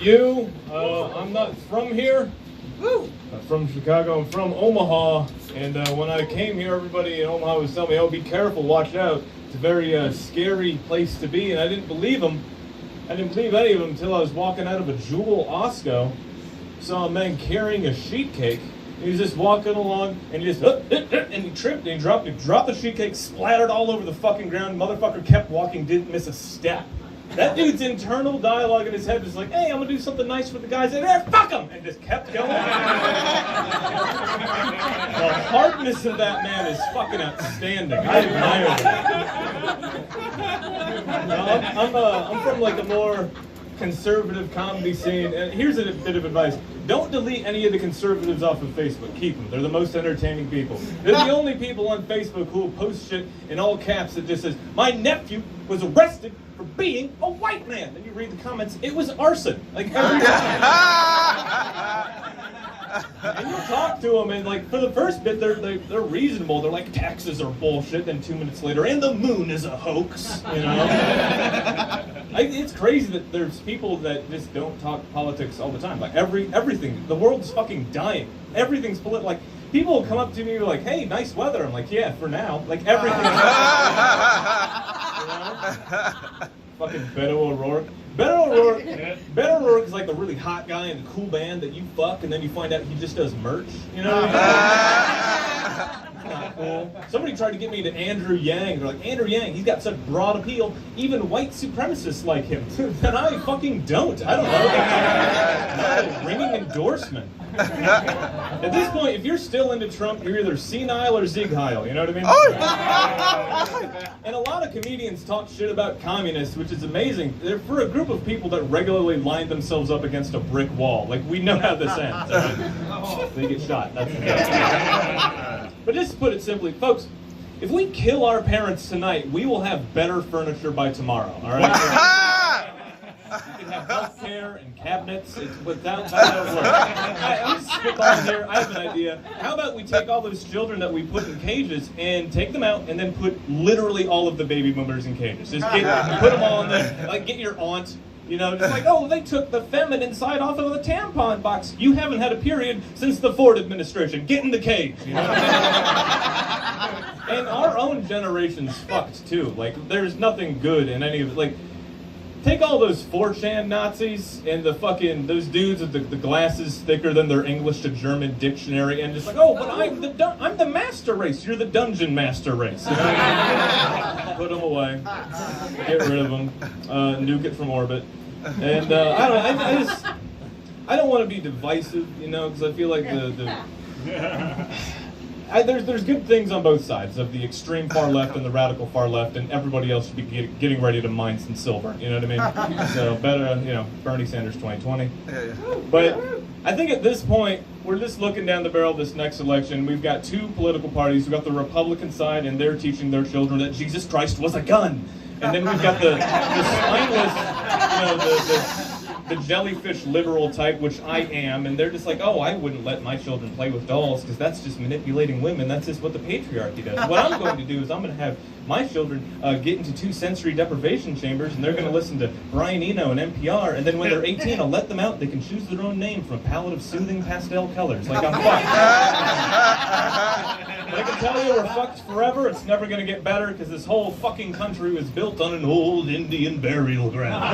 do. I'm not from here. I'm from Chicago. I'm from Omaha. And when I came here, everybody in Omaha was telling me, oh, be careful, watch out. It's a very scary place to be. And I didn't believe them. I didn't believe any of them until I was walking out of a Jewel Osco. Saw a man carrying a sheet cake. He was just walking along, and he just, and he tripped, and he dropped the sheet cake, splattered all over the fucking ground. Motherfucker kept walking, didn't miss a step. That dude's internal dialogue in his head was like, hey, I'm gonna do something nice for the guys in there, fuck them! And just kept going. The hardness of that man is fucking outstanding. I admire it. I'm from like a more conservative comedy scene, and here's a bit of advice. Don't delete any of the conservatives off of Facebook. Keep them. They're the most entertaining people. They're the only people on Facebook who will post shit in all caps that just says, my nephew was arrested for being a white man. And you read the comments, it was arson. Like, every and you talk to them, and like for the first bit, they're reasonable. They're like, taxes are bullshit. Then 2 minutes later, and the moon is a hoax. You know, it's crazy that there's people that just don't talk politics all the time. Like everything, the world's fucking dying. Everything's political. Like people will come up to me and be like, hey, nice weather. I'm like, yeah, for now. Like everything. You know? Fucking Beto O'Rourke. Beto O'Rourke is like the really hot guy in the cool band that you fuck, and then you find out he just does merch. You know what I mean? It's not cool. Somebody tried to get me to Andrew Yang. They're like, Andrew Yang, he's got such broad appeal, even white supremacists like him. And I fucking don't. I don't know. Not a ringing endorsement. At this point, if you're still into Trump, you're either senile or Ziegheil, you know what I mean? And a lot of comedians talk shit about communists, which is amazing. They're for a group of people that regularly line themselves up against a brick wall. Like, we know how this ends. Right? They get shot. That's the case. But just to put it simply, folks, if we kill our parents tonight, we will have better furniture by tomorrow, all right? You can have healthcare and cabinets. Without that work. I'm just spitballing here. I have an idea. How about we take all those children that we put in cages and take them out and then put literally all of the baby boomers in cages? Just put them all in there. Like, get your aunt. You know, just like, oh, they took the feminine side off of the tampon box. You haven't had a period since the Ford administration. Get in the cage. You know? And our own generation's fucked too. Like, there's nothing good in any of it. Like, take all those 4chan Nazis and the fucking, those dudes with the glasses thicker than their English to German dictionary and just like, oh, but I'm the master race. You're the dungeon master race. You know? Put them away. Get rid of them. Nuke it from orbit. And I don't want to be divisive, you know, because I feel like there's good things on both sides of the extreme far left and the radical far left, and everybody else should be getting ready to mine some silver. You know what I mean? So better, you know, Bernie Sanders 2020. But I think at this point, we're just looking down the barrel of this next election. We've got two political parties. We've got the Republican side, and they're teaching their children that Jesus Christ was a gun. And then we've got the spineless, you know, the jellyfish liberal type, which I am, and they're just like, oh, I wouldn't let my children play with dolls because that's just manipulating women. That's just what the patriarchy does. What I'm going to do is I'm going to have my children get into 2 sensory deprivation chambers, and they're going to listen to Brian Eno and NPR, and then when they're 18, I'll let them out. They can choose their own name from a palette of soothing pastel colors. Like, I'm fucked. But I can tell you, we're fucked forever. It's never going to get better because this whole fucking country was built on an old Indian burial ground.